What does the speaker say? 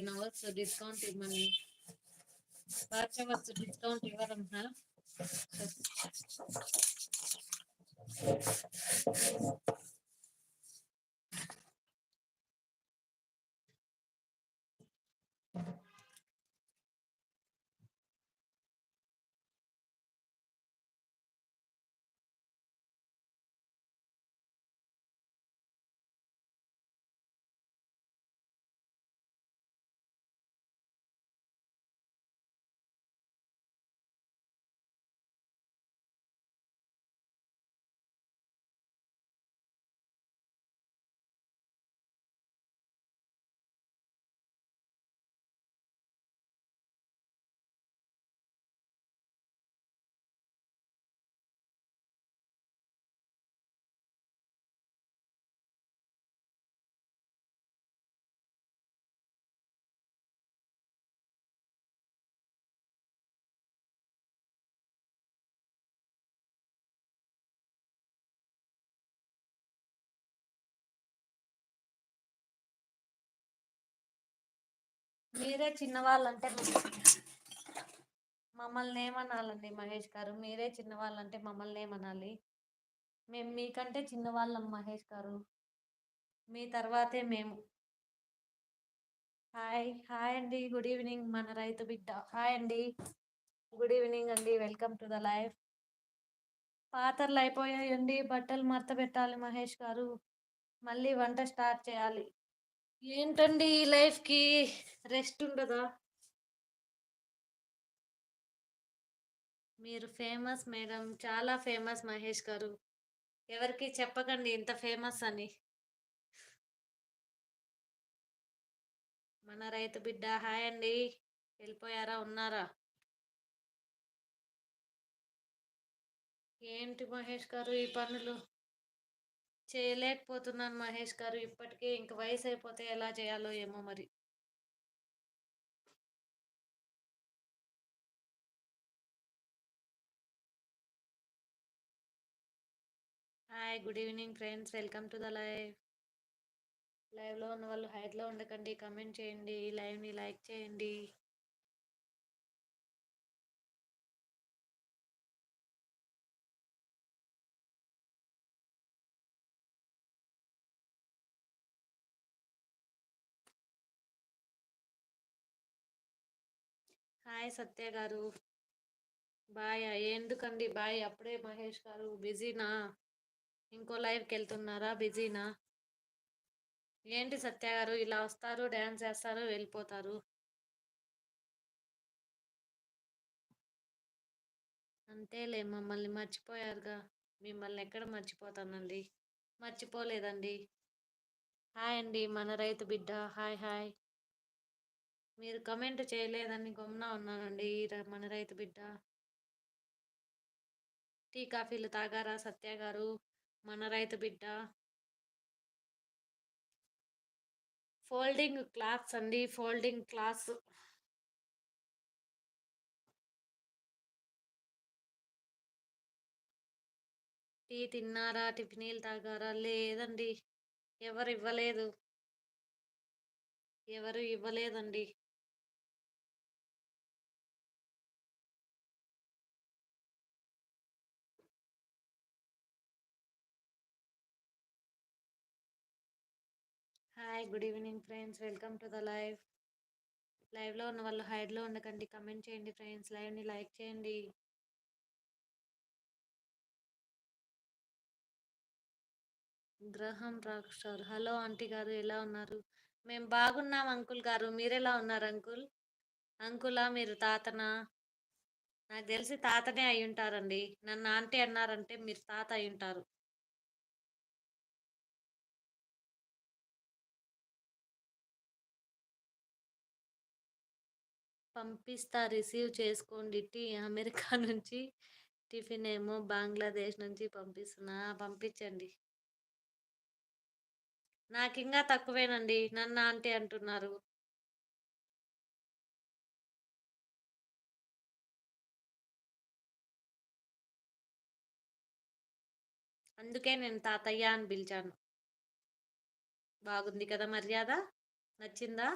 నవర్స్ discount ఇవ్వమని వాచవర్స్ discount ఇవ్వరమ్మా. మీరే చిన్నవాళ్ళంటే మమ్మల్ని ఏమనాలండి మహేష్ గారు? మీరే చిన్నవాళ్ళంటే మమ్మల్ని ఏమనాలి? మేము మీకంటే చిన్నవాళ్ళం మహేష్ గారు. మీ తర్వాతే మేము. హాయ్ హాయ్ అండి, గుడ్ ఈవినింగ్ మన రైతు బిడ్డ. హాయ్ అండి, గుడ్ ఈవినింగ్ అండి, వెల్కమ్ టు ద లైవ్. పాత్రలు అయిపోయాయండి, బట్టలు మడత పెట్టాలి మహేష్ గారు. మళ్ళీ వంట స్టార్ట్ చేయాలి. ఏంటండి ఈ లైఫ్కి రెస్ట్ ఉండదా? మీరు ఫేమస్ మేడం, చాలా ఫేమస్ మహేష్ గారు. ఎవరికి చెప్పకండి ఇంత ఫేమస్ అని. మన రైతు బిడ్డ హాయ్ అండి, వెళ్ళిపోయారా ఉన్నారా? ఏంటి మహేష్ గారు ఈ పనులు? చేయలేకపోతున్నాను మహేష్ గారు, ఇప్పటికే ఇంక వయసు అయిపోతే ఎలా చేయాలో ఏమో మరి. Hi good evening friends, welcome to the live. లైవ్లో ఉన్న వాళ్ళు హైట్లో ఉండకండి, కమెంట్ చేయండి, లైవ్ని లైక్ చేయండి. హాయ్ సత్య గారు, బాయ్. ఎందుకండి బాయ్ అప్పుడే? మహేష్ గారు బిజీనా? ఇంకో లైవ్కి వెళ్తున్నారా? బిజీనా? ఏంటి సత్య గారు ఇలా వస్తారు, డ్యాన్స్ చేస్తారు, వెళ్ళిపోతారు? అంతేలే, మమ్మల్ని మర్చిపోయారుగా. మిమ్మల్ని ఎక్కడ మర్చిపోతానండి, మర్చిపోలేదండి. హాయ్ అండి మన రైతు బిడ్డ, హాయ్ హాయ్. మీరు కమెంట్ చేయలేదని గమ్మున ఉన్నానండి. మన రైతు బిడ్డ. టీ కాఫీలు తాగారా సత్య గారు? మన రైతు బిడ్డ. ఫోల్డింగ్ క్లాత్స్ అండి, ఫోల్డింగ్ క్లాత్స్. టీ తిన్నారా? టిఫినీలు తాగారా? లేదండి, ఎవరు ఇవ్వలేదు, ఎవరు ఇవ్వలేదండి. Hi good evening friends, welcome to the live. లైవ్లో ఉన్న వాళ్ళు హైడ్లో ఉండకండి, కమెంట్ చేయండి ఫ్రెండ్స్, లైవ్ని లైక్ చేయండి. గ్రహం రాక్షర్, హలో ఆంటీ గారు, ఎలా ఉన్నారు? మేము బాగున్నాం అంకుల్ గారు, మీరెలా ఉన్నారు అంకుల్? అంకులా మీరు తాతనా? నాకు తెలిసి తాతనే అయి ఉంటారండి. నన్ను ఆంటీ అన్నారంటే మీరు తాత అయి ఉంటారు. పంపిస్తా, రిసీవ్ చేసుకోండి. టీ అమెరికా నుంచి, టిఫిన్ ఏమో బంగ్లాదేశ్ నుంచి పంపిస్తున్నా, పంపించండి. నాకు ఇంకా తక్కువేనండి, నన్ను ఆంటీ అంటున్నారు. అందుకే నేను తాతయ్య అని పిలిచాను. బాగుంది కదా మర్యాద? నచ్చిందా?